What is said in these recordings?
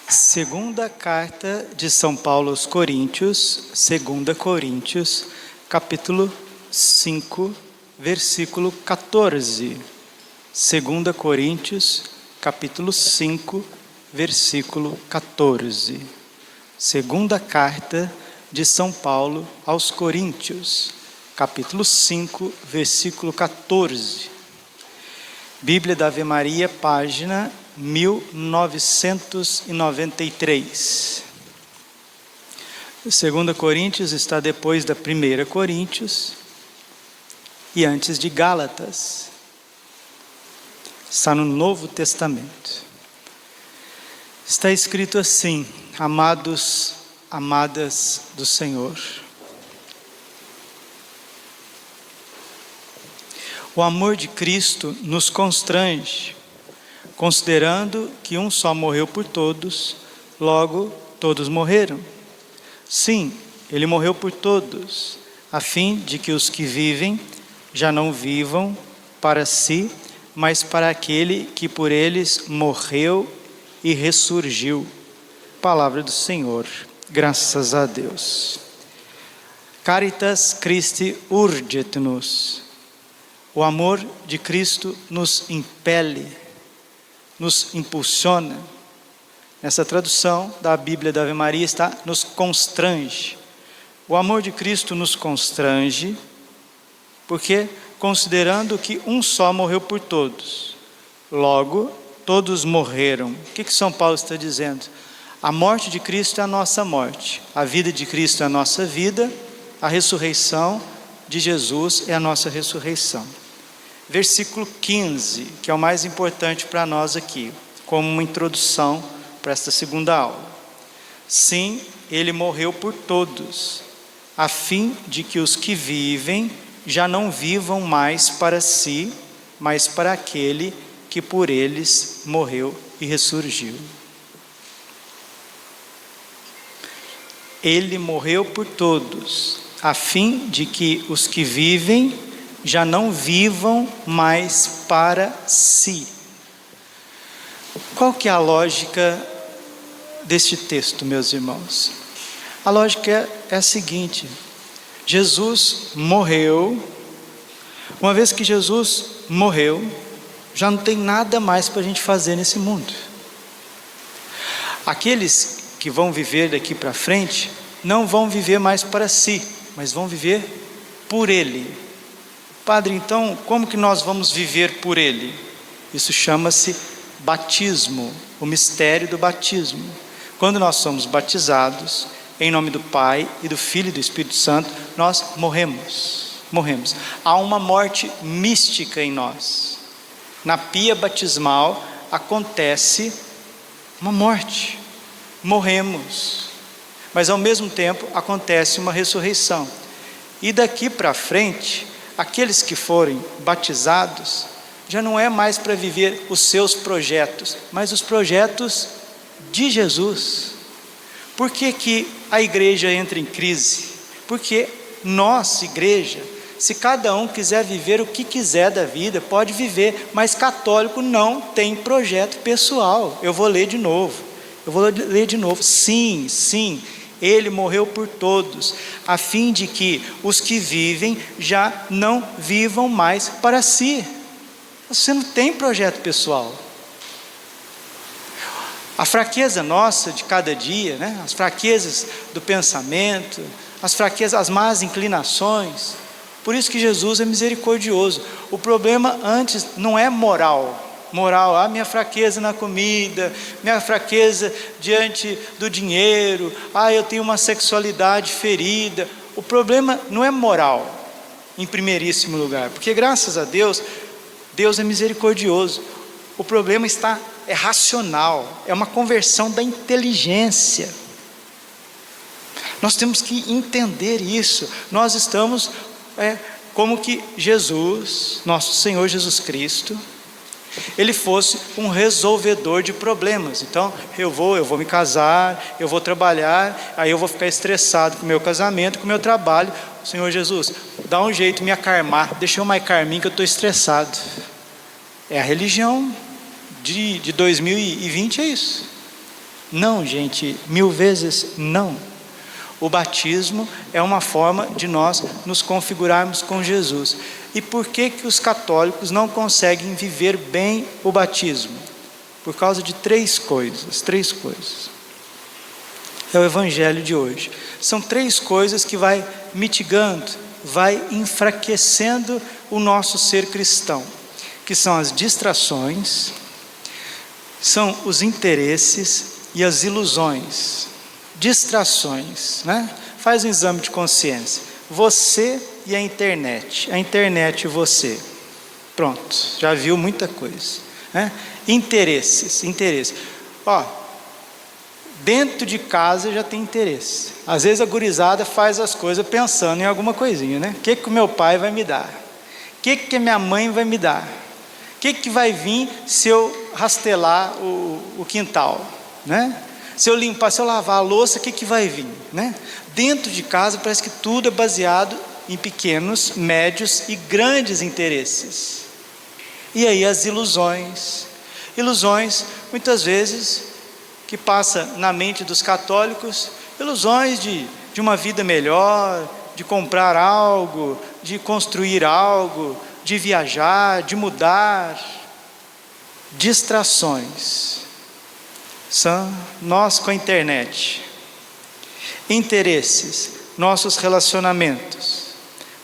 Segunda carta de São Paulo aos Coríntios, 2 Coríntios, capítulo 5, versículo 14. 2 Coríntios, capítulo 5, versículo 14. Segunda carta de São Paulo aos Coríntios, capítulo 5, versículo 14. Bíblia da Ave Maria, página 1993. 2 Coríntios está depois da 1 Coríntios e antes de Gálatas. Está no Novo Testamento. Está escrito assim: amados, amadas do Senhor. O amor de Cristo nos constrange, considerando que um só morreu por todos, logo todos morreram. Sim, ele morreu por todos, a fim de que os que vivem já não vivam para si, mas para aquele que por eles morreu e ressurgiu. Palavra do Senhor, graças a Deus. Caritas Christi urget nos. O amor de Cristo nos impele, nos impulsiona. Nessa tradução da Bíblia da Ave Maria está nos constrange. O amor de Cristo nos constrange, porque considerando que um só morreu por todos, logo todos morreram. O que São Paulo está dizendo? A morte de Cristo é a nossa morte, a vida de Cristo é a nossa vida, a ressurreição de Jesus é a nossa ressurreição. Versículo 15, que é o mais importante para nós aqui, como uma introdução para esta segunda aula. Sim, ele morreu por todos, a fim de que os que vivem já não vivam mais para si, mas para aquele que por eles morreu e ressurgiu. Ele morreu por todos, a fim de que os que vivem já não vivam mais para si. Qual que é a lógica deste texto, meus irmãos? A lógica é a seguinte: Jesus morreu. Uma vez que Jesus morreu, já não tem nada mais para a gente fazer nesse mundo. Aqueles que vão viver daqui para frente, não vão viver mais para si, mas vão viver por Ele. Padre, então, como que nós vamos viver por Ele? Isso chama-se batismo, o mistério do batismo. Quando nós somos batizados, em nome do Pai e do Filho e do Espírito Santo, nós morremos. Há uma morte mística em nós. Na pia batismal acontece uma morte. Morremos. Mas ao mesmo tempo acontece uma ressurreição. E daqui para frente, aqueles que forem batizados, já não é mais para viver os seus projetos, mas os projetos de Jesus. Por que a igreja entra em crise? Porque nossa igreja, se cada um quiser viver o que quiser da vida, pode viver, mas católico não tem projeto pessoal. Eu vou ler de novo. Sim, ele morreu por todos, a fim de que os que vivem já não vivam mais para si. Você não tem projeto pessoal. A fraqueza nossa de cada dia, né? As fraquezas do pensamento, as fraquezas, as más inclinações. Por isso que Jesus é misericordioso. O problema antes não é moral, minha fraqueza na comida, minha fraqueza diante do dinheiro, eu tenho uma sexualidade ferida. O problema não é moral, em primeiríssimo lugar, porque graças a Deus, Deus é misericordioso. O problema é racional, é uma conversão da inteligência. Nós temos que entender isso. Nós estamos como que Jesus, nosso Senhor Jesus Cristo, Ele fosse um resolvedor de problemas. Então, eu vou me casar, eu vou trabalhar, aí eu vou ficar estressado com o meu casamento, com o meu trabalho. Senhor Jesus, dá um jeito de me acalmar, deixa eu mais calminho que eu estou estressado. É a religião de 2020, é isso. Não, gente, 1000 vezes não. O batismo é uma forma de nós nos configurarmos com Jesus. E por que os católicos não conseguem viver bem o batismo? Por causa de 3 coisas. É o evangelho de hoje. São 3 coisas que vai mitigando, vai enfraquecendo o nosso ser cristão, que são as distrações, são os interesses e as ilusões. Distrações, né? Faz um exame de consciência. Você e a internet e você. Pronto, já viu muita coisa, né? Interesses. Dentro de casa já tem interesse. Às vezes a gurizada faz as coisas pensando em alguma coisinha, né? O que o meu pai vai me dar? O que a minha mãe vai me dar? O que vai vir se eu rastelar o quintal, né? Se eu limpar, se eu lavar a louça, o que vai vir, né? Dentro de casa parece que tudo é baseado em pequenos, médios e grandes interesses. E aí as ilusões, muitas vezes, que passa na mente dos católicos, ilusões de uma vida melhor, de comprar algo, de construir algo, de viajar, de mudar. Distrações. São nós com a internet. Interesses, nossos relacionamentos.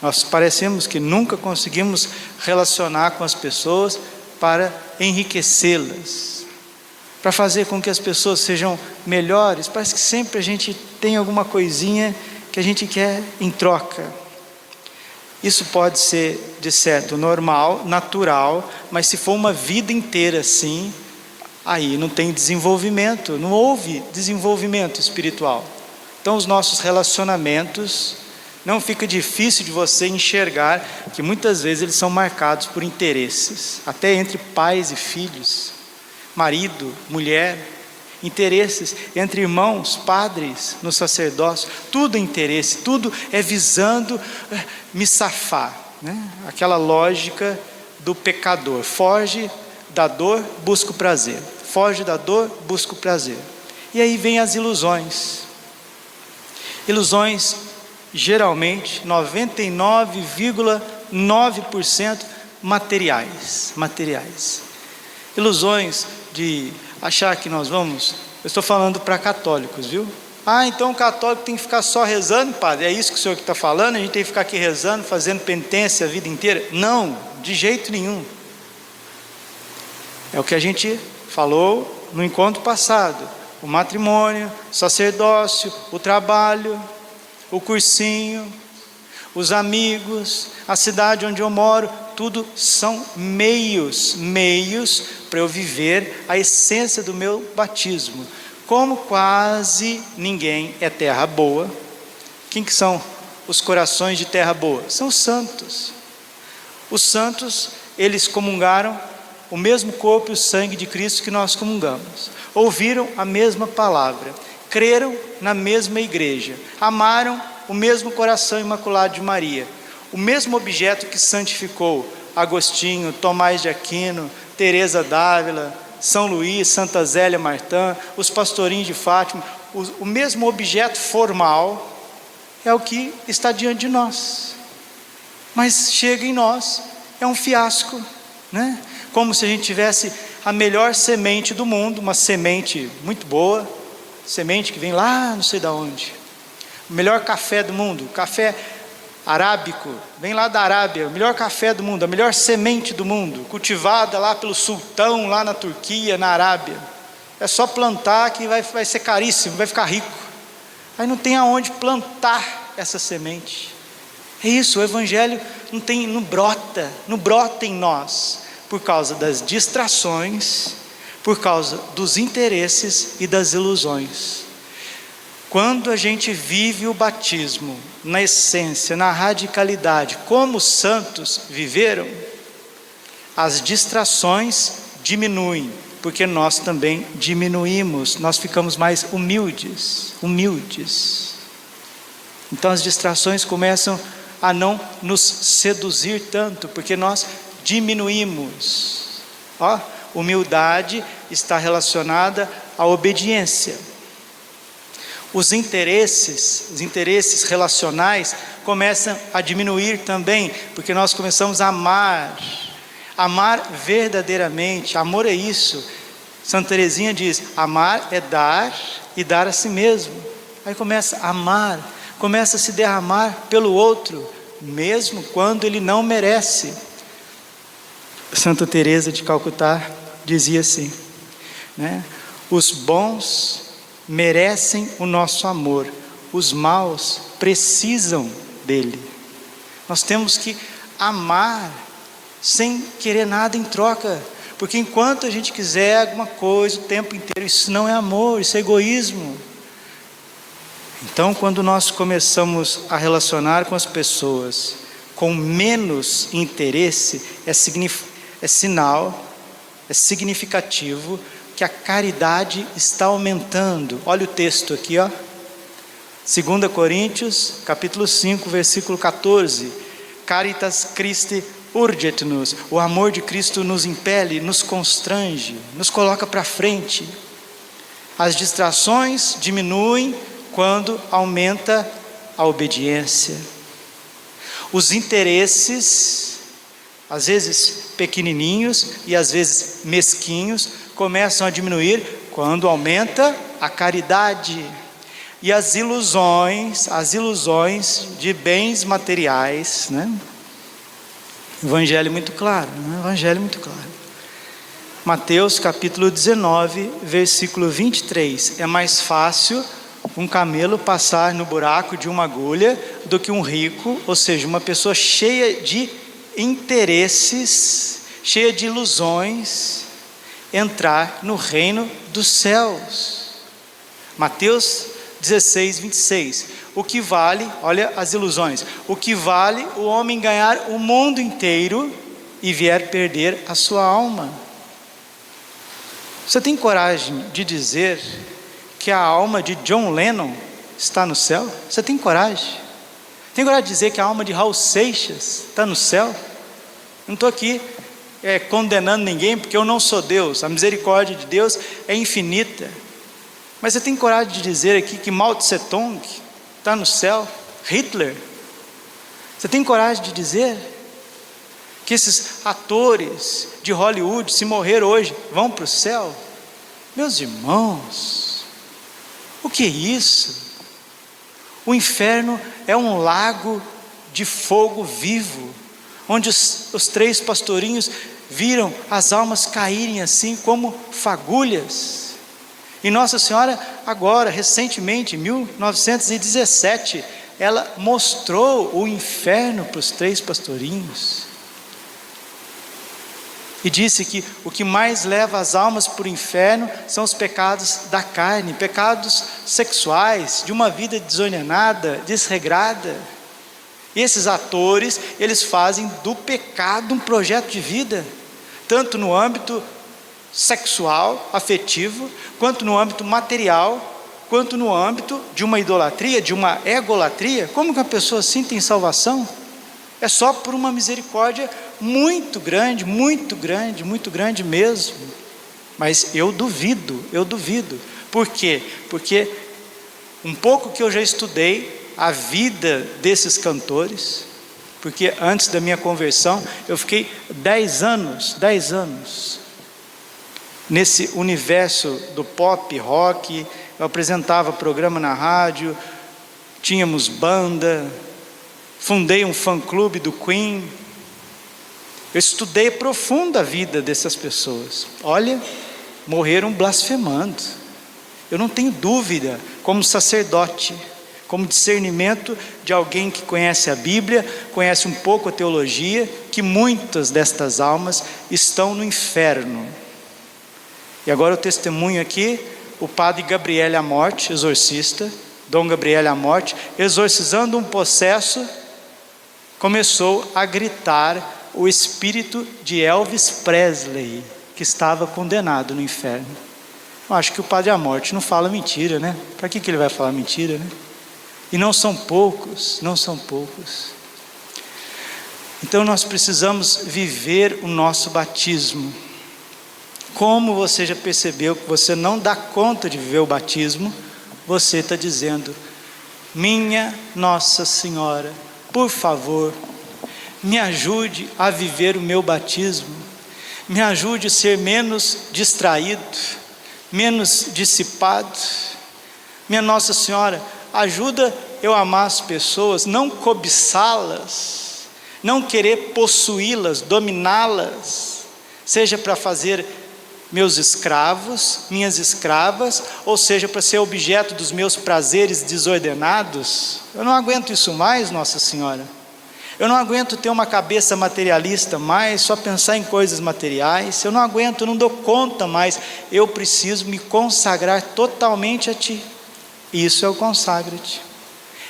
Nós parecemos que nunca conseguimos relacionar com as pessoas para enriquecê-las, para fazer com que as pessoas sejam melhores. Parece que sempre a gente tem alguma coisinha que a gente quer em troca. Isso pode ser, de certo, normal, natural, mas se for uma vida inteira assim, aí não tem desenvolvimento, não houve desenvolvimento espiritual. Então os nossos relacionamentos, não fica difícil de você enxergar que muitas vezes eles são marcados por interesses, até entre pais e filhos, marido, mulher, interesses entre irmãos, padres, no sacerdócio, tudo é interesse, tudo é visando me safar, né? Aquela lógica do pecador, foge da dor, busca o prazer, foge da dor, busca o prazer. E aí vem as ilusões, geralmente 99,9% materiais, ilusões de achar que nós vamos, eu estou falando para católicos, viu? Então o católico tem que ficar só rezando, padre, é isso que o senhor está falando? A gente tem que ficar aqui rezando, fazendo penitência a vida inteira? Não, de jeito nenhum. É o que a gente falou no encontro passado: o matrimônio, o sacerdócio, o trabalho, o cursinho, os amigos, a cidade onde eu moro, tudo são meios para eu viver a essência do meu batismo. Como quase ninguém é terra boa, quem que são os corações de terra boa? São os santos. Os santos, eles comungaram o mesmo corpo e o sangue de Cristo que nós comungamos, ouviram a mesma palavra, creram na mesma igreja, amaram o mesmo coração imaculado de Maria, o mesmo objeto que santificou Agostinho, Tomás de Aquino, Teresa d'Ávila, São Luís, Santa Zélia Martã, os pastorinhos de Fátima. O mesmo objeto formal é o que está diante de nós, mas chega em nós, é um fiasco, né? Como se a gente tivesse a melhor semente do mundo, uma semente muito boa, semente que vem lá não sei de onde, o melhor café do mundo, café arábico, vem lá da Arábia, o melhor café do mundo, a melhor semente do mundo, cultivada lá pelo sultão, lá na Turquia, na Arábia. É só plantar que vai ser caríssimo, vai ficar rico. Aí não tem aonde plantar essa semente. É isso, o evangelho não brota em nós, por causa das distrações, por causa dos interesses e das ilusões. Quando a gente vive o batismo na essência, na radicalidade, como os santos viveram, as distrações diminuem, porque nós também diminuímos, nós ficamos mais humildes. Então as distrações começam a não nos seduzir tanto, porque nós diminuímos. Humildade está relacionada a obediência. Os interesses relacionais começam a diminuir também, porque nós começamos a amar verdadeiramente. Amor é isso. Santa Teresinha diz: amar é dar e dar a si mesmo. Aí começa a amar, começa a se derramar pelo outro, mesmo quando ele não merece. Santa Teresa de Calcutá dizia assim, né? Os bons merecem o nosso amor, os maus precisam dele. Nós temos que amar sem querer nada em troca, porque enquanto a gente quiser alguma coisa o tempo inteiro, isso não é amor, isso é egoísmo. Então, quando nós começamos a relacionar com as pessoas com menos interesse, é sinal, é significativo que a caridade está aumentando. Olha o texto aqui, ó. 2 Coríntios, capítulo 5, versículo 14. Caritas Christi urget nos. O amor de Cristo nos impele, nos constrange, nos coloca para frente. As distrações diminuem quando aumenta a obediência. Os interesses, às vezes pequenininhos e às vezes mesquinhos, começam a diminuir quando aumenta a caridade. E as ilusões de bens materiais, né? Evangelho muito claro, né? Evangelho muito claro. Mateus capítulo 19, versículo 23. É mais fácil um camelo passar no buraco de uma agulha do que um rico, ou seja, uma pessoa cheia de interesses, cheia de ilusões, entrar no reino dos céus. Mateus 16, 26. O que vale, olha as ilusões, o que vale o homem ganhar o mundo inteiro e vier perder a sua alma? Você tem coragem de dizer que a alma de John Lennon está no céu? Você tem coragem? Tem coragem de dizer que a alma de Raul Seixas está no céu? Não estou aqui condenando ninguém, porque eu não sou Deus, a misericórdia de Deus é infinita. Mas você tem coragem de dizer aqui que Mao Tse Tung está no céu? Hitler? Você tem coragem de dizer que esses atores de Hollywood, se morrer hoje, vão para o céu? Meus irmãos, o que é isso? O inferno é um lago de fogo vivo, onde os 3 pastorinhos viram as almas caírem assim como fagulhas. E Nossa Senhora agora, recentemente, em 1917, ela mostrou o inferno para os 3 pastorinhos. E disse que o que mais leva as almas para o inferno são os pecados da carne, pecados sexuais, de uma vida desordenada, desregrada. E esses atores, eles fazem do pecado um projeto de vida, tanto no âmbito sexual, afetivo, quanto no âmbito material, quanto no âmbito de uma idolatria, de uma egolatria. Como que a pessoa assim tem salvação? É só por uma misericórdia muito grande, muito grande, muito grande mesmo. Mas eu duvido. Por quê? Porque um pouco que eu já estudei a vida desses cantores, porque antes da minha conversão, eu fiquei 10 anos nesse universo do pop, rock. Eu apresentava programa na rádio, tínhamos banda, fundei um fã-clube do Queen. Eu estudei profundo a vida dessas pessoas. Olha, morreram blasfemando. Eu não tenho dúvida, como sacerdote, como discernimento de alguém que conhece a Bíblia, conhece um pouco a teologia, que muitas destas almas estão no inferno. E agora o testemunho aqui, o padre Gabriel Amorte, exorcista, Dom Gabriel Amorte, exorcizando um possesso, começou a gritar o espírito de Elvis Presley, que estava condenado no inferno. Eu acho que o padre Amorte não fala mentira, né? Para que ele vai falar mentira, né? E não são poucos. Então nós precisamos viver o nosso batismo Como você já percebeu que você não dá conta de viver o batismo, você está dizendo: minha Nossa Senhora, por favor, me ajude a viver o meu batismo, me ajude a ser menos distraído, menos dissipado. Minha Nossa Senhora, ajuda eu a amar as pessoas, não cobiçá-las, não querer possuí-las, dominá-las, seja para fazer meus escravos, minhas escravas, ou seja para ser objeto dos meus prazeres desordenados. Eu não aguento isso mais, Nossa Senhora. Eu não aguento ter uma cabeça materialista mais, só pensar em coisas materiais. Eu não aguento, eu não dou conta mais. Eu preciso me consagrar totalmente a Ti. Isso é o consagra-te.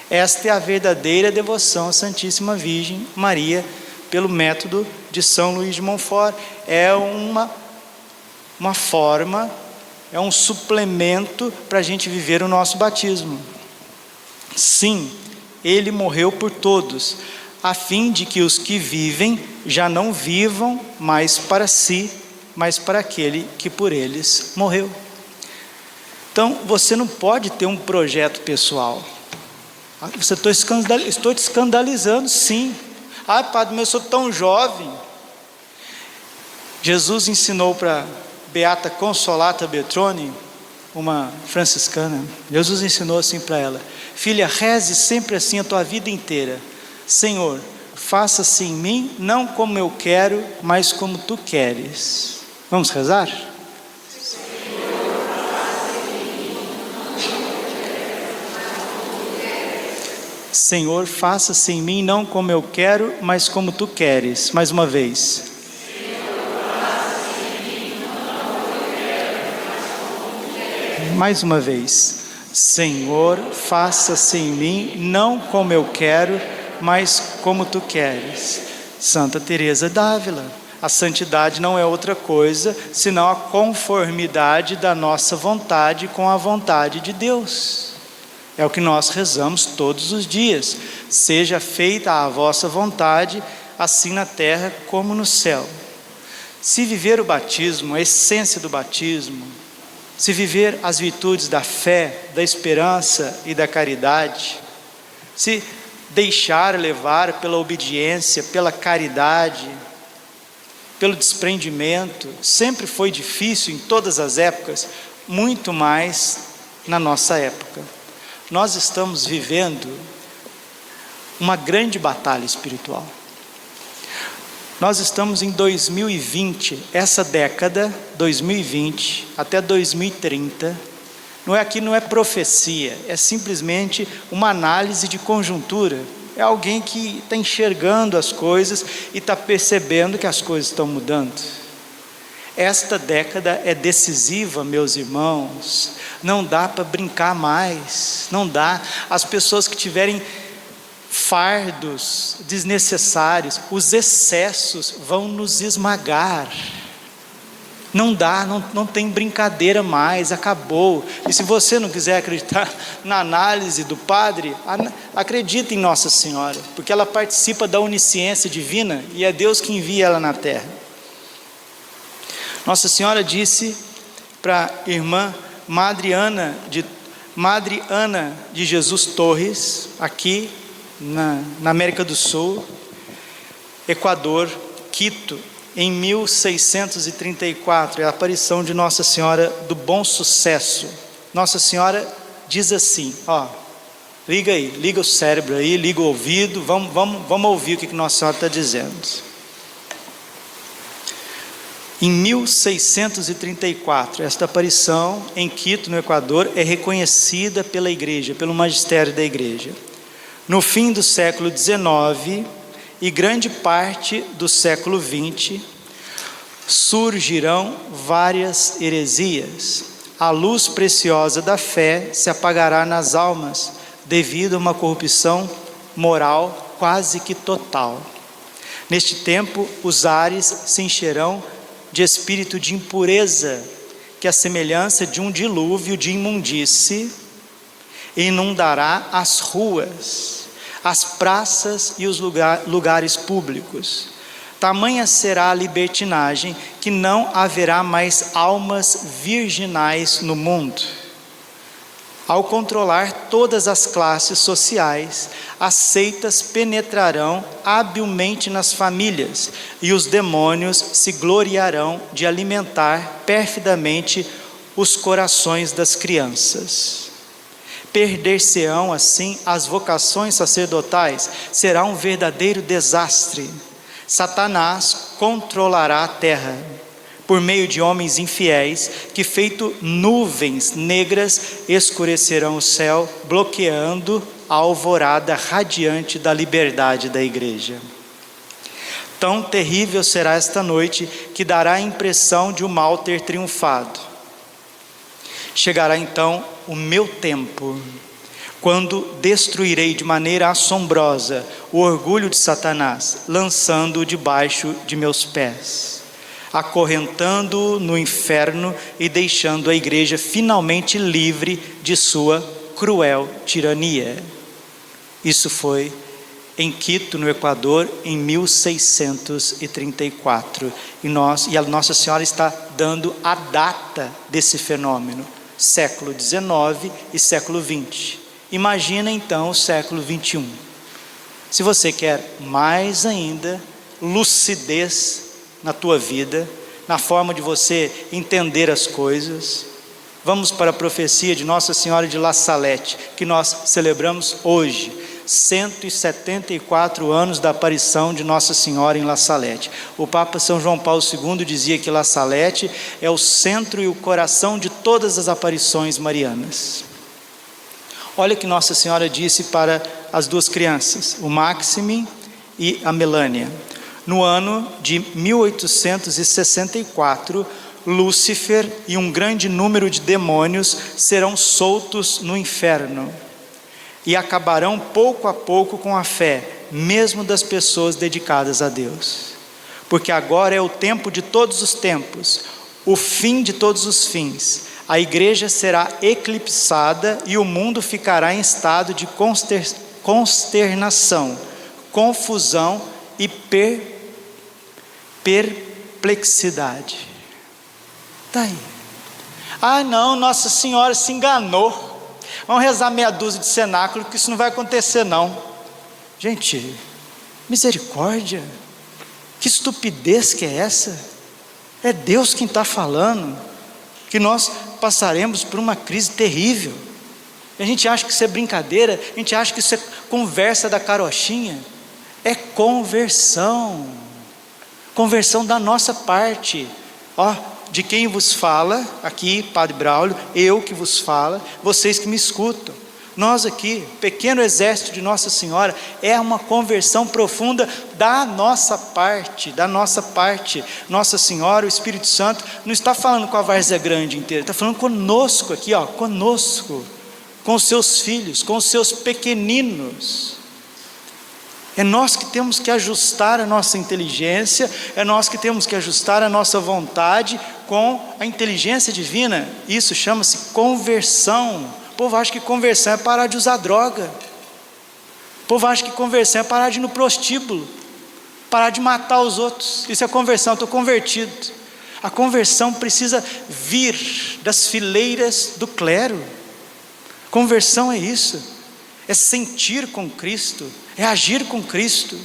Esta é a verdadeira devoção à Santíssima Virgem Maria, pelo método de São Luís de Montfort. É uma forma, é um suplemento para a gente viver o nosso batismo. Sim, Ele morreu por todos, a fim de que os que vivem já não vivam mais para si, mas para aquele que por eles morreu. Então, você não pode ter um projeto pessoal. Estou te escandalizando, sim. Ah, padre, mas eu sou tão jovem. Jesus ensinou para Beata Consolata Beltrone, uma franciscana, Jesus ensinou assim para ela: filha, reze sempre assim a tua vida inteira: Senhor, faça-se em mim, não como eu quero, mas como Tu queres. Vamos rezar? Senhor, faça-se em mim, não como eu quero, mas como Tu queres. Mais uma vez. Mais uma vez. Senhor, faça-se em mim, não como eu quero, mas como Tu queres. Santa Teresa d'Ávila. A santidade não é outra coisa senão a conformidade da nossa vontade com a vontade de Deus. É o que nós rezamos todos os dias: seja feita a vossa vontade, assim na terra como no céu. Se viver o batismo, a essência do batismo, se viver as virtudes da fé, da esperança e da caridade, se deixar levar pela obediência, pela caridade, pelo desprendimento, sempre foi difícil em todas as épocas, muito mais na nossa época. Nós estamos vivendo uma grande batalha espiritual. Nós estamos em 2020, essa década, 2020 até 2030, não é profecia, é simplesmente uma análise de conjuntura. É alguém que está enxergando as coisas e está percebendo que as coisas estão mudando. Esta década é decisiva, meus irmãos. Não dá para brincar mais, não dá. As pessoas que tiverem fardos desnecessários, os excessos vão nos esmagar. Não dá, não tem brincadeira mais, acabou. E se você não quiser acreditar na análise do padre, acredite em Nossa Senhora, porque ela participa da onisciência divina e é Deus que envia ela na terra. Nossa Senhora disse para a irmã Madre Ana de Jesus Torres, aqui na América do Sul, Equador, Quito, em 1634, é a aparição de Nossa Senhora do Bom Sucesso. Nossa Senhora diz assim, liga o cérebro aí, liga o ouvido, vamos ouvir o que Nossa Senhora está dizendo. Em 1634, esta aparição em Quito, no Equador, é reconhecida pela igreja, pelo magistério da igreja. No fim do século XIX e grande parte do século XX, surgirão várias heresias. A luz preciosa da fé se apagará nas almas devido a uma corrupção moral quase que total. Neste tempo, os ares se encherão de espírito de impureza, que a semelhança de um dilúvio de imundície inundará as ruas, as praças e os lugares públicos. Tamanha será a libertinagem que não haverá mais almas virginais no mundo. Ao controlar todas as classes sociais, as seitas penetrarão habilmente nas famílias e os demônios se gloriarão de alimentar perfidamente os corações das crianças. Perder-se-ão assim as vocações sacerdotais, será um verdadeiro desastre. Satanás controlará a terra por meio de homens infiéis que, feito nuvens negras, escurecerão o céu, bloqueando a alvorada radiante da liberdade da igreja. Tão terrível será esta noite que dará a impressão de o mal ter triunfado. Chegará então o meu tempo, quando destruirei de maneira assombrosa o orgulho de Satanás, lançando-o debaixo de meus pés, acorrentando-o no inferno e deixando a igreja finalmente livre de sua cruel tirania. Isso foi em Quito, no Equador, em 1634. E a Nossa Senhora está dando a data desse fenômeno, século XIX e século XX. Imagina então o século XXI. Se você quer mais ainda lucidez na tua vida, na forma de você entender as coisas, vamos para a profecia de Nossa Senhora de La Salette, que nós celebramos hoje, 174 anos da aparição de Nossa Senhora em La Salette. O Papa São João Paulo II dizia que La Salette é o centro e o coração de todas as aparições marianas. Olha o que Nossa Senhora disse para as duas crianças, o Maximin e a Melânia. No ano de 1864, Lúcifer e um grande número de demônios serão soltos no inferno e acabarão pouco a pouco com a fé, mesmo das pessoas dedicadas a Deus. Porque agora é o tempo de todos os tempos, o fim de todos os fins. A igreja será eclipsada e o mundo ficará em estado de consternação, confusão e perplexidade. Está aí. Ah não, Nossa Senhora se enganou. Vamos rezar meia dúzia de cenáculo, que isso não vai acontecer não. Gente, misericórdia, que estupidez que é essa? É Deus quem está falando que nós passaremos por uma crise terrível. A gente acha que isso é brincadeira, a gente acha que isso é conversa da carochinha. É conversão da nossa parte. De quem vos fala, aqui Padre Braulio, eu que vos falo, vocês que me escutam. Nós aqui, pequeno exército de Nossa Senhora, é uma conversão profunda da nossa parte. Nossa Senhora, o Espírito Santo, não está falando com a Várzea Grande inteira, está falando conosco aqui, conosco, com os seus filhos, com os seus pequeninos. É nós que temos que ajustar a nossa inteligência, é nós que temos que ajustar a nossa vontade com a inteligência divina. Isso chama-se conversão. O povo acha que conversão é parar de usar droga. O povo acha que conversão é parar de ir no prostíbulo, parar de matar os outros. Isso é conversão, estou convertido. A conversão precisa vir das fileiras do clero. Conversão é isso, é sentir com Cristo, é agir com Cristo.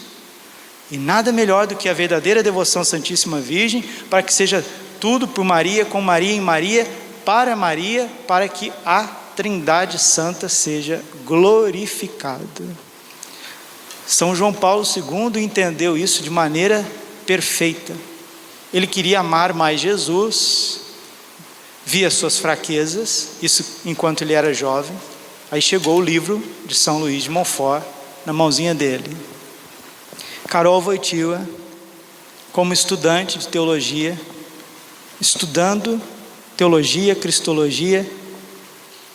E nada melhor do que a verdadeira devoção à Santíssima Virgem, para que seja tudo por Maria, com Maria, em Maria, para que a Trindade Santa seja glorificada. São João Paulo II entendeu isso de maneira perfeita. Ele queria amar mais Jesus, via suas fraquezas, isso enquanto ele era jovem. Aí chegou o livro de São Luís de Montfort na mãozinha dele. Karol Wojtyła, como estudante de teologia, estudando teologia, cristologia,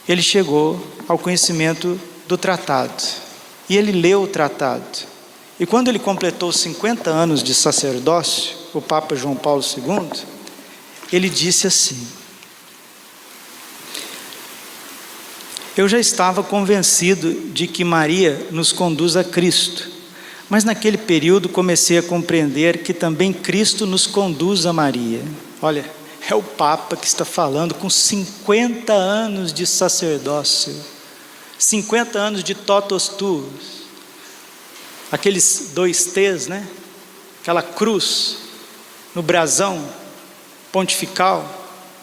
ele chegou ao conhecimento do tratado. E ele leu o tratado. E quando ele completou 50 anos de sacerdócio, o Papa João Paulo II, ele disse assim: eu já estava convencido de que Maria nos conduz a Cristo, Mas naquele período comecei a compreender que também Cristo nos conduz a Maria. Olha, é o Papa que está falando com 50 anos de sacerdócio, 50 anos de totus tuus, aqueles 2 T's, né? Aquela cruz no brasão pontifical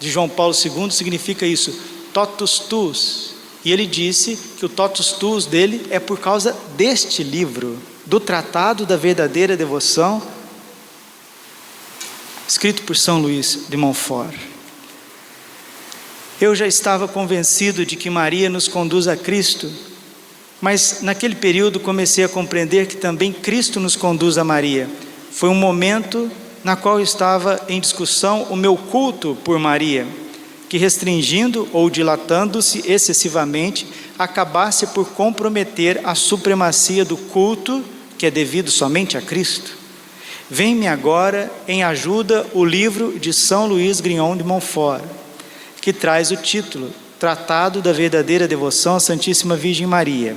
de João Paulo II significa isso, totus tuus. E ele disse que o totus tuus dele é por causa deste livro, do Tratado da Verdadeira Devoção, escrito por São Luís de Montfort. Eu já estava convencido de que Maria nos conduz a Cristo, mas naquele período comecei a compreender que também Cristo nos conduz a Maria. Foi um momento na qual estava em discussão o meu culto por Maria, que restringindo ou dilatando-se excessivamente, acabasse por comprometer a supremacia do culto que é devido somente a Cristo. Vem-me agora em ajuda o livro de São Luís Grignon de Montfort, que traz o título Tratado da Verdadeira Devoção à Santíssima Virgem Maria.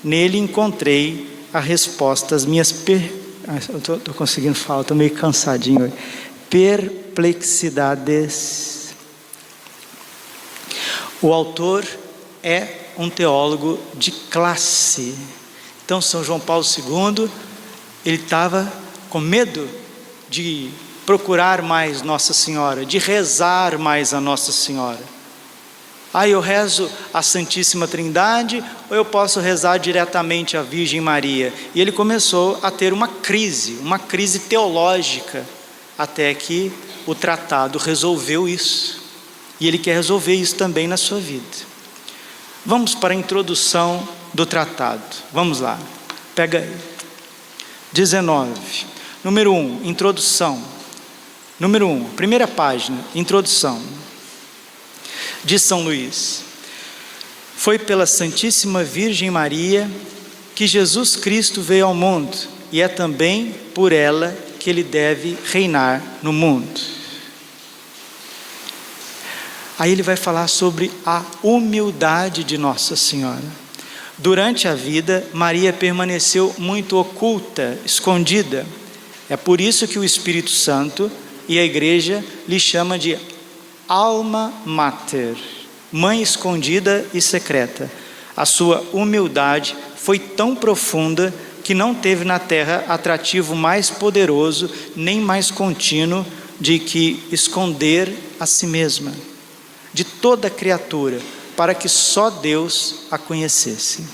Nele encontrei a resposta às minhas estou conseguindo falar, estou meio cansadinho hoje. Perplexidades. O autor é um teólogo de classe. Então São João Paulo II, ele estava com medo de procurar mais Nossa Senhora, de rezar mais a Nossa Senhora. Eu rezo a Santíssima Trindade ou eu posso rezar diretamente a Virgem Maria? E ele começou a ter uma crise teológica, até que o tratado resolveu isso. E ele quer resolver isso também na sua vida. Vamos para a introdução do tratado. Vamos lá. Pega aí. 19. Número 1, introdução. Número 1, primeira página, introdução. Diz São Luís: foi pela Santíssima Virgem Maria que Jesus Cristo veio ao mundo, e é também por ela que ele deve reinar no mundo. Aí ele vai falar sobre a humildade de Nossa Senhora. Durante a vida, Maria permaneceu muito oculta, escondida. É por isso que o Espírito Santo e a Igreja lhe chama de Alma Mater, mãe escondida e secreta. A sua humildade foi tão profunda que não teve na terra atrativo mais poderoso nem mais contínuo de que esconder a si mesma de toda criatura, para que só Deus a conhecesse.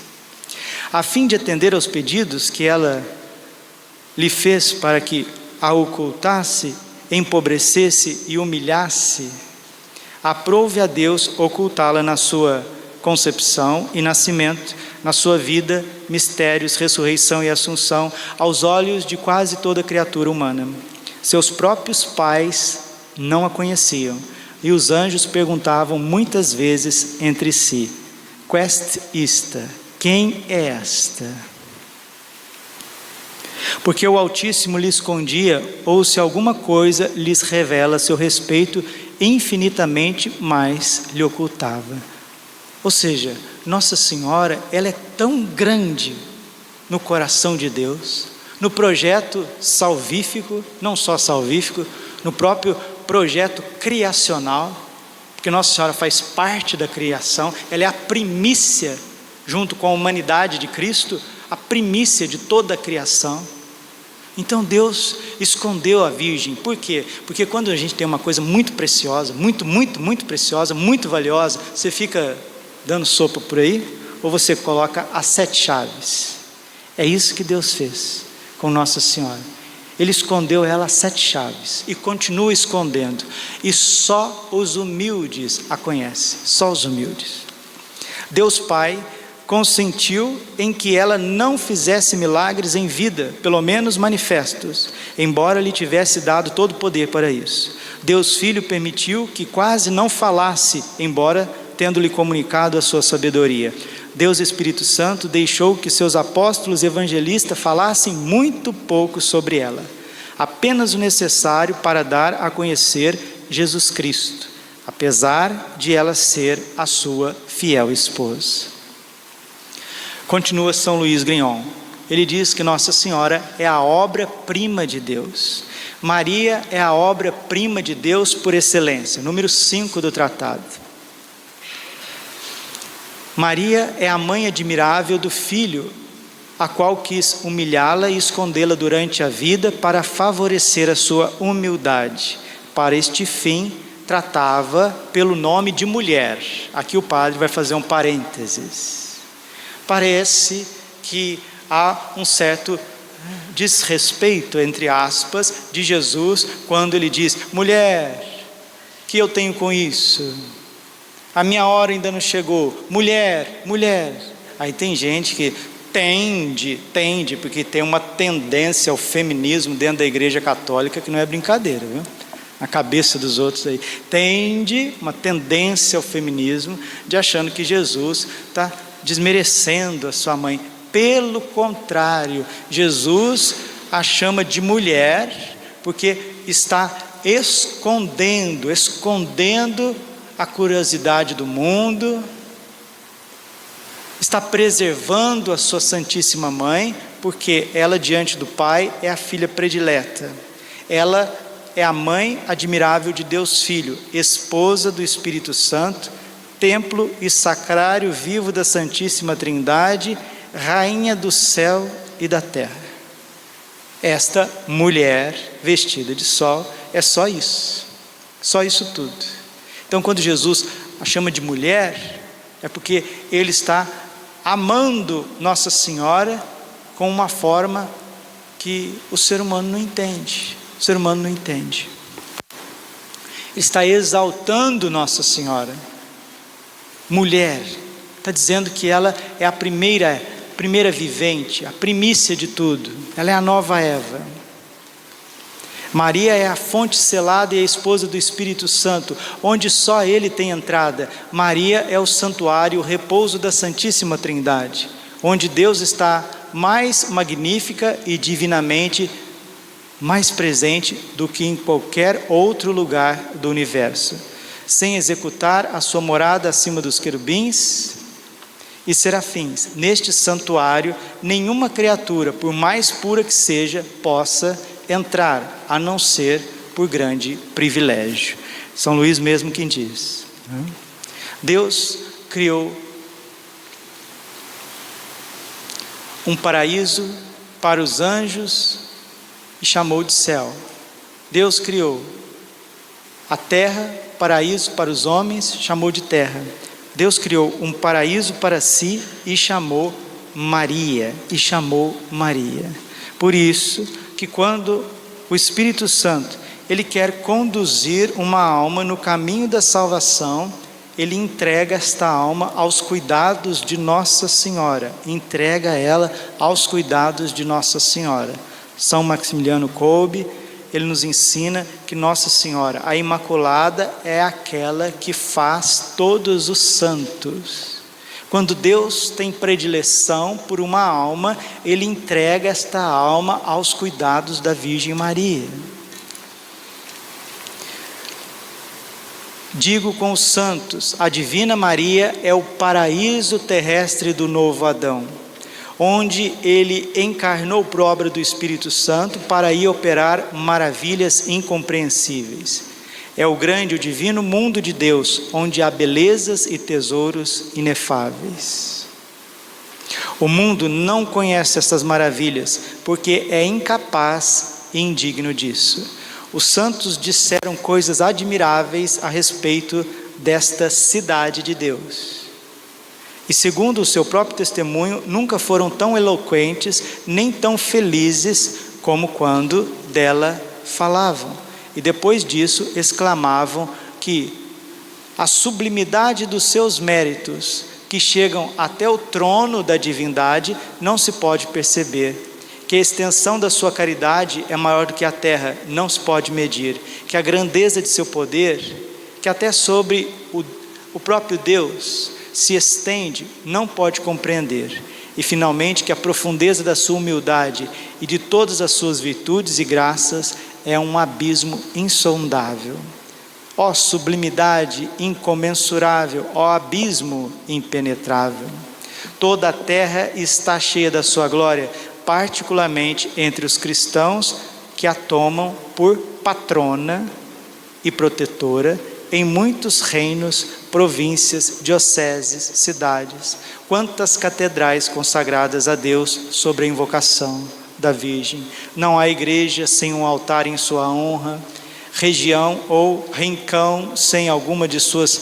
A fim de atender aos pedidos que ela lhe fez para que a ocultasse, empobrecesse e humilhasse, aprove a Deus ocultá-la na sua concepção e nascimento, na sua vida, mistérios, ressurreição e assunção, aos olhos de quase toda criatura humana. Seus próprios pais não a conheciam, e os anjos perguntavam muitas vezes entre si: Quest ista? Quem é esta? Porque o Altíssimo lhe escondia, ou se alguma coisa lhes revela a seu respeito, infinitamente mais lhe ocultava. Ou seja, Nossa Senhora, ela é tão grande no coração de Deus, no projeto salvífico, não só salvífico, no próprio projeto criacional, porque Nossa Senhora faz parte da criação, ela é a primícia, junto com a humanidade de Cristo, a primícia de toda a criação. Então Deus escondeu a Virgem. Por quê? Porque quando a gente tem uma coisa muito preciosa, muito preciosa, muito valiosa, você fica dando sopa por aí, ou você coloca as 7 chaves. É isso que Deus fez com Nossa Senhora. Ele escondeu ela as 7 chaves e continua escondendo. E só os humildes a conhecem, só os humildes. Deus Pai consentiu em que ela não fizesse milagres em vida, pelo menos manifestos, embora lhe tivesse dado todo o poder para isso. Deus Filho permitiu que quase não falasse, embora tendo-lhe comunicado a sua sabedoria. Deus Espírito Santo deixou que seus apóstolos evangelistas falassem muito pouco sobre ela, apenas o necessário para dar a conhecer Jesus Cristo, apesar de ela ser a sua fiel esposa. Continua São Luís Grignon: ele diz que Nossa Senhora é a obra-prima de Deus. Maria é a obra-prima de Deus por excelência, número 5 do tratado. Maria é a mãe admirável do Filho, a qual quis humilhá-la e escondê-la durante a vida para favorecer a sua humildade. Para este fim, tratava pelo nome de mulher. Aqui o padre vai fazer um parênteses. Parece que há um certo desrespeito, entre aspas, de Jesus, quando ele diz: mulher, que eu tenho com isso? A minha hora ainda não chegou. Mulher, mulher. Aí tem gente que tende, porque tem uma tendência ao feminismo dentro da Igreja Católica que não é brincadeira, viu? Na cabeça dos outros aí, tende uma tendência ao feminismo, de achando que Jesus está desmerecendo a sua mãe. Pelo contrário, Jesus a chama de mulher, porque está escondendo a curiosidade do mundo, está preservando a sua Santíssima Mãe, porque ela diante do Pai é a filha predileta, ela é a mãe admirável de Deus Filho, esposa do Espírito Santo, templo e sacrário vivo da Santíssima Trindade, rainha do céu e da terra. Esta mulher vestida de sol é só isso tudo. Então, quando Jesus a chama de mulher, é porque ele está amando Nossa Senhora com uma forma que o ser humano não entende. O ser humano não entende. Está exaltando Nossa Senhora. Mulher, está dizendo que ela é a primeira vivente, a primícia de tudo. Ela é a nova Eva. Maria é a fonte selada e a esposa do Espírito Santo, onde só Ele tem entrada. Maria é o santuário, o repouso da Santíssima Trindade, onde Deus está mais magnífica e divinamente mais presente do que em qualquer outro lugar do universo, sem executar a sua morada acima dos querubins e serafins. Neste santuário, nenhuma criatura, por mais pura que seja, possa entrar, a não ser por grande privilégio. São Luís mesmo quem diz. Deus criou um paraíso para os anjos e chamou de céu. Deus criou a terra, paraíso para os homens, chamou de terra. Deus criou um paraíso para si e chamou Maria. Por isso que quando o Espírito Santo ele quer conduzir uma alma no caminho da salvação, ele entrega esta alma aos cuidados de Nossa Senhora. Entrega ela aos cuidados de Nossa Senhora. São Maximiliano Kolbe, ele nos ensina que Nossa Senhora, a Imaculada, é aquela que faz todos os santos. Quando Deus tem predileção por uma alma, Ele entrega esta alma aos cuidados da Virgem Maria. Digo com os santos, a Divina Maria é o paraíso terrestre do novo Adão, onde Ele encarnou por obra do Espírito Santo para aí operar maravilhas incompreensíveis. É o grande, o divino mundo de Deus, onde há belezas e tesouros inefáveis. O mundo não conhece essas maravilhas, porque é incapaz e indigno disso. Os santos disseram coisas admiráveis a respeito desta cidade de Deus. E segundo o seu próprio testemunho, nunca foram tão eloquentes, nem tão felizes, como quando dela falavam. E depois disso exclamavam que a sublimidade dos seus méritos, que chegam até o trono da divindade, não se pode perceber. Que a extensão da sua caridade é maior do que a terra, não se pode medir. Que a grandeza de seu poder, que até sobre o próprio Deus se estende, não pode compreender. E finalmente que a profundeza da sua humildade e de todas as suas virtudes e graças é um abismo insondável. Ó sublimidade incomensurável, ó abismo impenetrável. Toda a terra está cheia da sua glória, particularmente entre os cristãos que a tomam por patrona e protetora em muitos reinos, províncias, dioceses, cidades. Quantas catedrais consagradas a Deus sobre a invocação da Virgem. Não há igreja sem um altar em sua honra, região ou rincão sem alguma de suas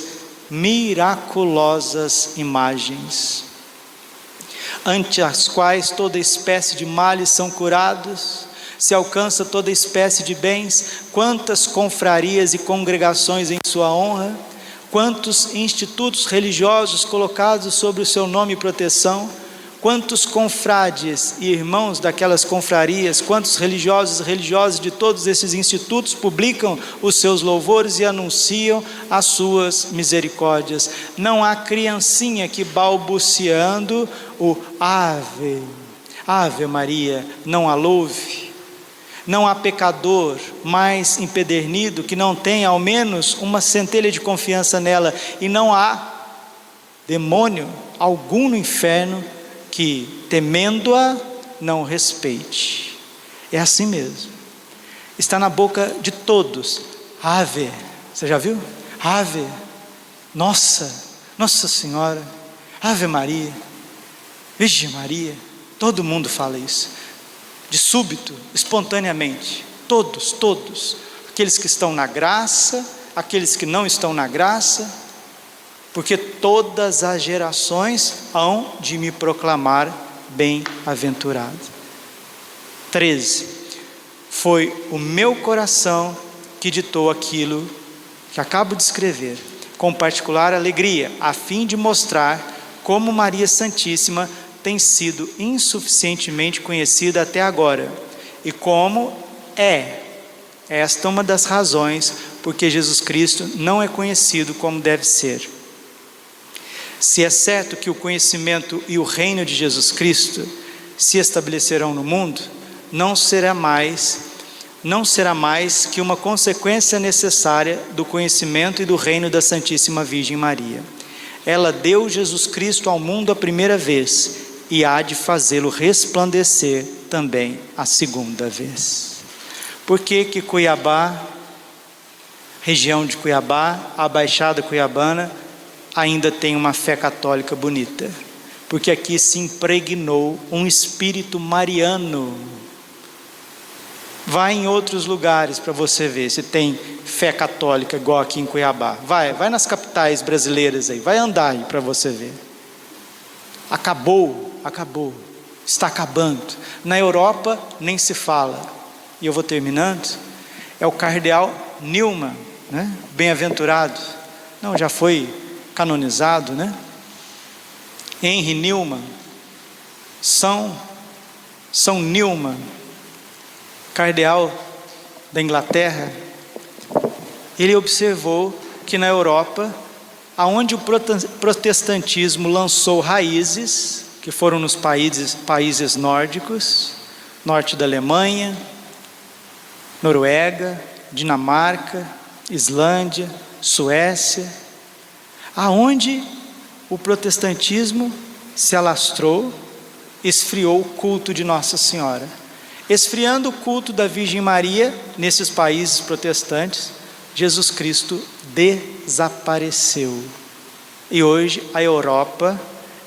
miraculosas imagens, ante as quais toda espécie de males são curados, se alcança toda espécie de bens. Quantas confrarias e congregações em sua honra, quantos institutos religiosos colocados sobre o seu nome e proteção, quantos confrades e irmãos daquelas confrarias, quantos religiosos e religiosas de todos esses institutos publicam os seus louvores e anunciam as suas misericórdias. Não há criancinha que balbuciando o Ave, Ave Maria, não a louve. Não há pecador mais empedernido que não tenha ao menos uma centelha de confiança nela, e não há demônio algum no inferno que, temendo-a, não respeite. É assim mesmo, está na boca de todos. Ave, você já viu? Ave, Nossa Senhora, Ave Maria, Virgem Maria, todo mundo fala isso, de súbito, espontaneamente, todos, aqueles que estão na graça, aqueles que não estão na graça, porque todas as gerações hão de me proclamar bem-aventurado. 13. Foi o meu coração que ditou aquilo que acabo de escrever, com particular alegria, a fim de mostrar como Maria Santíssima tem sido insuficientemente conhecida até agora, e como é esta uma das razões porque Jesus Cristo não é conhecido como deve ser. Se é certo que o conhecimento e o reino de Jesus Cristo se estabelecerão no mundo, não será mais que uma consequência necessária do conhecimento e do reino da Santíssima Virgem Maria. Ela deu Jesus Cristo ao mundo a primeira vez, e há de fazê-lo resplandecer também a segunda vez. Por que que Cuiabá, região de Cuiabá, a Baixada Cuiabana, ainda tem uma fé católica bonita? Porque aqui se impregnou um espírito mariano. Vai em outros lugares para você ver se tem fé católica igual aqui em Cuiabá. Vai nas capitais brasileiras aí, vai andar aí para você ver. Acabou, está acabando. Na Europa nem se fala. E eu vou terminando. É o cardeal Newman, né? Bem-aventurado. Não, já foi canonizado, né? Henry Newman, São Newman, cardeal da Inglaterra. Ele observou que na Europa, aonde o protestantismo lançou raízes, que foram nos países nórdicos, norte da Alemanha, Noruega, Dinamarca, Islândia, Suécia, aonde o protestantismo se alastrou, esfriou o culto de Nossa Senhora. Esfriando o culto da Virgem Maria, nesses países protestantes, Jesus Cristo desapareceu. E hoje a Europa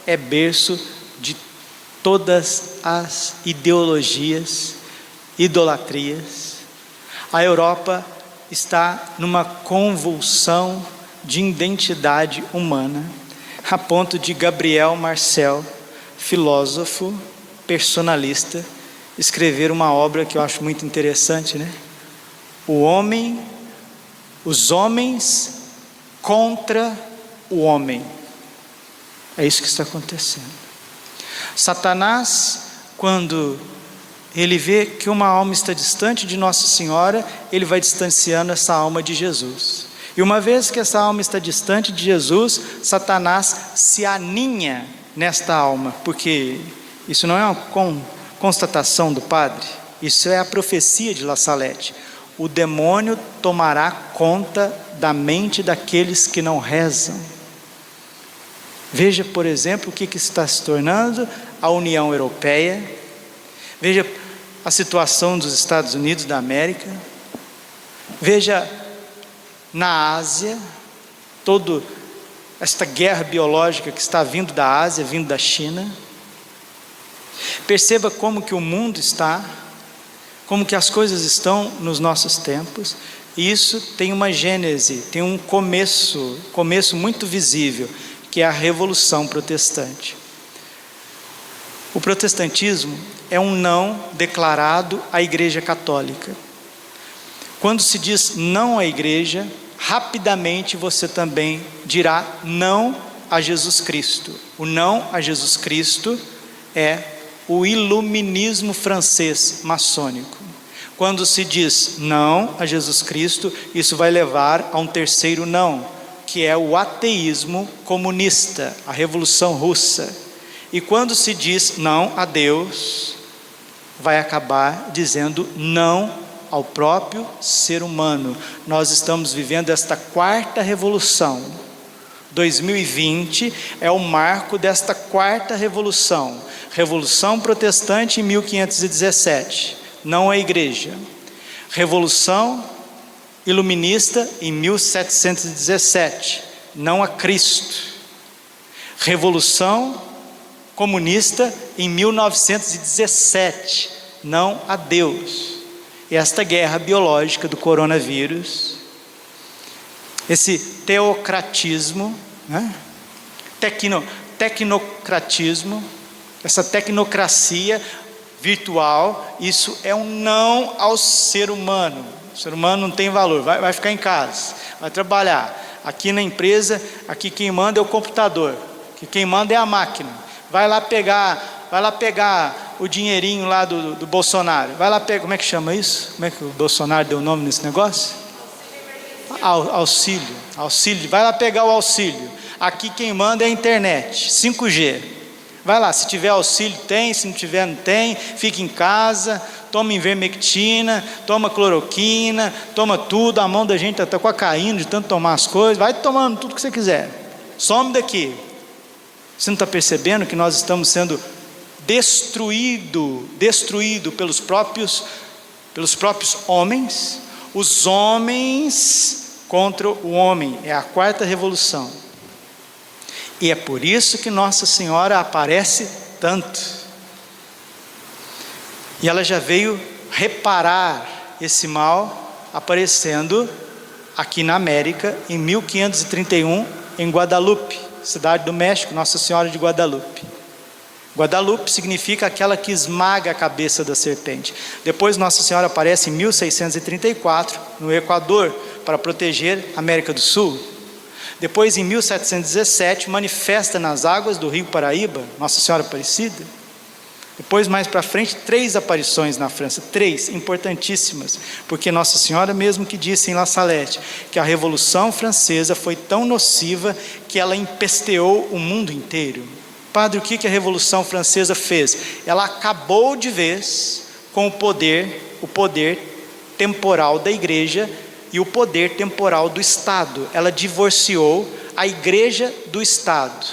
é berço de todas as ideologias, idolatrias. A Europa está numa convulsão de identidade humana, a ponto de Gabriel Marcel, filósofo, personalista, escrever uma obra que eu acho muito interessante, né? Os homens contra o homem. É isso que está acontecendo. Satanás, quando ele vê que uma alma está distante de Nossa Senhora, ele vai distanciando essa alma de Jesus. E uma vez que essa alma está distante de Jesus, Satanás se aninha nesta alma, porque isso não é uma constatação do padre, isso é a profecia de La Salette. O demônio tomará conta da mente daqueles que não rezam. Veja, por exemplo, o que está se tornando a União Europeia. Veja a situação dos Estados Unidos da América. Veja na Ásia, toda esta guerra biológica que está vindo da Ásia, vindo da China. Perceba como que o mundo está, como que as coisas estão nos nossos tempos. E isso tem uma gênese, tem um começo muito visível, que é a Revolução Protestante. O protestantismo é um não declarado à Igreja Católica. Quando se diz não à igreja, rapidamente você também dirá não a Jesus Cristo. O não a Jesus Cristo é o iluminismo francês maçônico. Quando se diz não a Jesus Cristo, isso vai levar a um terceiro não, que é o ateísmo comunista, a Revolução Russa. E quando se diz não a Deus, vai acabar dizendo não ao próprio ser humano. Nós estamos vivendo esta quarta revolução. 2020 é o marco desta quarta revolução. Revolução Protestante em 1517, não a igreja. Revolução Iluminista em 1717, não a Cristo. Revolução Comunista em 1917, não a Deus. E esta guerra biológica do coronavírus, esse teocratismo, né? Tecnocratismo, essa tecnocracia virtual, isso é um não ao ser humano. O ser humano não tem valor, vai ficar em casa, vai trabalhar. Aqui na empresa, aqui quem manda é o computador, aqui quem manda é a máquina. Vai lá pegar o dinheirinho lá do Bolsonaro. Vai lá pegar, como é que chama isso? Como é que o Bolsonaro deu o nome nesse negócio? Auxílio. Vai lá pegar o auxílio. Aqui quem manda é a internet, 5G. Vai lá, se tiver auxílio tem, se não tiver não tem. Fica em casa, toma ivermectina, toma cloroquina, toma tudo. A mão da gente está quase caindo de tanto tomar as coisas. Vai tomando tudo que você quiser. Some daqui. Você não está percebendo que nós estamos sendo destruído pelos próprios homens? Os homens contra o homem, é a quarta revolução. E é por isso que Nossa Senhora aparece tanto. E ela já veio reparar esse mal aparecendo aqui na América em 1531 em Guadalupe, cidade do México, Nossa Senhora de Guadalupe. Guadalupe significa aquela que esmaga a cabeça da serpente. Depois Nossa Senhora aparece em 1634 no Equador para proteger a América do Sul. Depois em 1717 manifesta nas águas do Rio Paraíba, Nossa Senhora Aparecida. Depois mais para frente 3 aparições na França, 3 importantíssimas, porque Nossa Senhora mesmo que disse em La Salette que a Revolução Francesa foi tão nociva que ela empesteou o mundo inteiro. Padre, o que a Revolução Francesa fez? Ela acabou de vez com o poder temporal da igreja e o poder temporal do Estado. Ela divorciou a igreja do Estado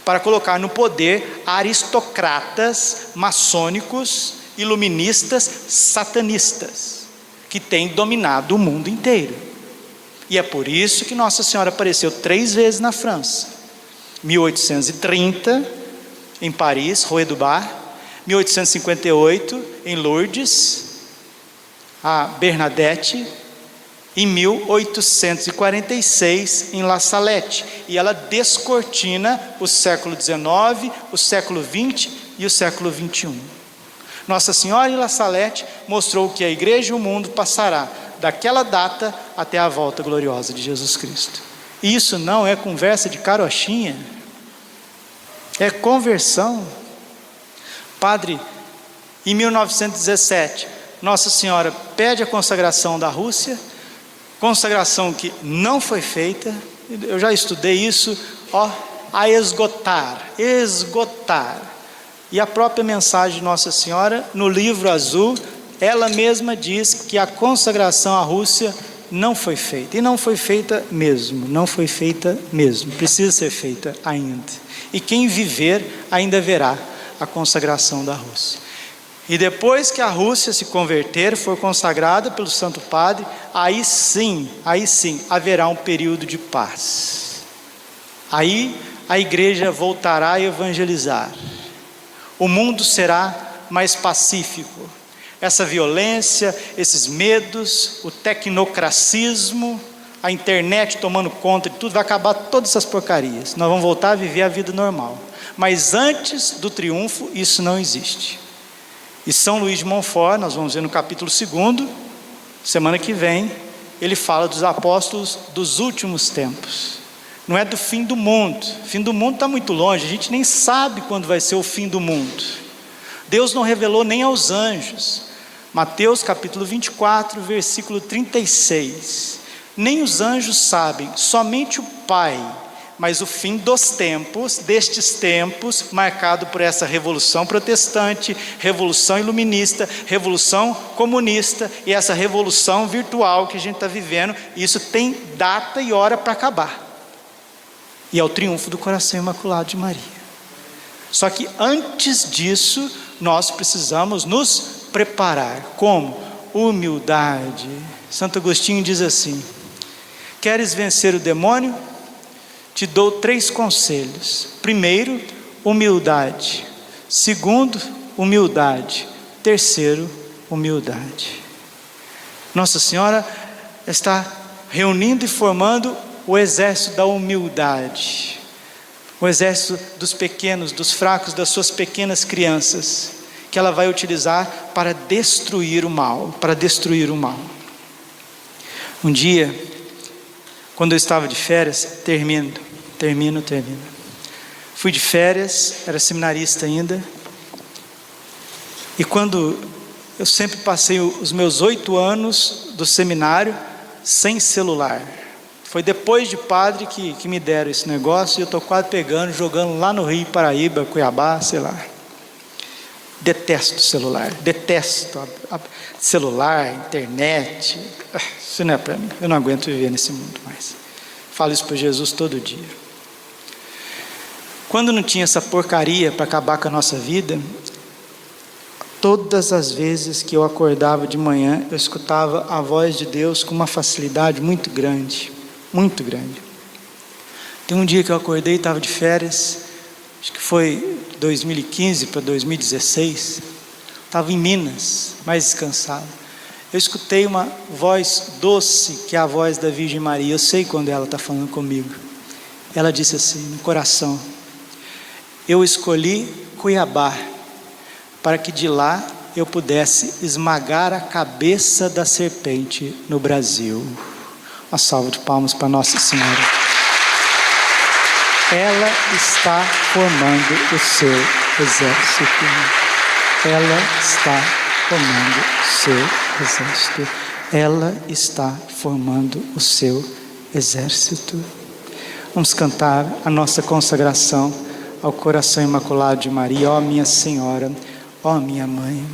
para colocar no poder aristocratas maçônicos, iluministas, satanistas, que têm dominado o mundo inteiro. E é por isso que Nossa Senhora apareceu 3 vezes na França. 1830, em Paris, Rue du Bar. 1858, em Lourdes, a Bernadette. Em 1846, em La Salette. E ela descortina o século XIX, o século XX e o século XXI. Nossa Senhora em La Salette mostrou que a igreja e o mundo passará daquela data até a volta gloriosa de Jesus Cristo. E isso não é conversa de carochinha, é conversão. Padre, em 1917, Nossa Senhora pede a consagração da Rússia, consagração que não foi feita. Eu já estudei isso, a esgotar. E a própria mensagem de Nossa Senhora, no livro azul, ela mesma diz que a consagração à Rússia não foi feita. E não foi feita mesmo, precisa ser feita ainda. E quem viver ainda verá a consagração da Rússia. E depois que a Rússia se converter, for consagrada pelo Santo Padre, aí sim, haverá um período de paz. Aí a igreja voltará a evangelizar. O mundo será mais pacífico. Essa violência, esses medos, o tecnocracismo, a internet tomando conta de tudo, vai acabar todas essas porcarias. Nós vamos voltar a viver a vida normal. Mas antes do triunfo, isso não existe. E São Luís de Montfort, nós vamos ver no capítulo 2, semana que vem, ele fala dos apóstolos dos últimos tempos. Não é do fim do mundo. O fim do mundo está muito longe, a gente nem sabe quando vai ser o fim do mundo. Deus não revelou nem aos anjos. Mateus capítulo 24, versículo 36. Nem os anjos sabem, somente o Pai. Mas o fim dos tempos, destes tempos, marcado por essa revolução protestante, revolução iluminista, revolução comunista e essa revolução virtual que a gente está vivendo, isso tem data e hora para acabar. E é o triunfo do coração imaculado de Maria. Só que antes disso, nós precisamos nos preparar. Como? Humildade. Santo Agostinho diz assim: queres vencer o demônio? Te dou 3 conselhos. Primeiro, humildade. Segundo, humildade. Terceiro, humildade. Nossa Senhora está reunindo e formando o exército da humildade. O exército dos pequenos, dos fracos, das suas pequenas crianças, que ela vai utilizar para destruir o mal. Para destruir o mal. Um dia, quando eu estava de férias, termino. Fui de férias, era seminarista ainda. E quando eu sempre passei os meus 8 anos do seminário sem celular. Foi depois de padre que me deram esse negócio, e eu estou quase pegando, jogando lá no Rio, Paraíba, Cuiabá, sei lá. Detesto celular, detesto celular, internet. Isso não é para mim, eu não aguento viver nesse mundo mais. Falo isso para Jesus todo dia. Quando não tinha essa porcaria para acabar com a nossa vida, todas as vezes que eu acordava de manhã, eu escutava a voz de Deus com uma facilidade muito grande, muito grande. Tem um dia que eu acordei, estava de férias, acho que foi 2015 para 2016, estava em Minas, mais descansado. Eu escutei uma voz doce, que é a voz da Virgem Maria. Eu sei quando ela está falando comigo. Ela disse assim, no coração: eu escolhi Cuiabá, para que de lá eu pudesse esmagar a cabeça da serpente no Brasil. Uma salva de palmas para Nossa Senhora. Ela está formando o seu exército. Ela está formando o seu exército. Ela está formando o seu exército. Vamos cantar a nossa consagração ao coração imaculado de Maria. Ó minha Senhora, ó minha Mãe.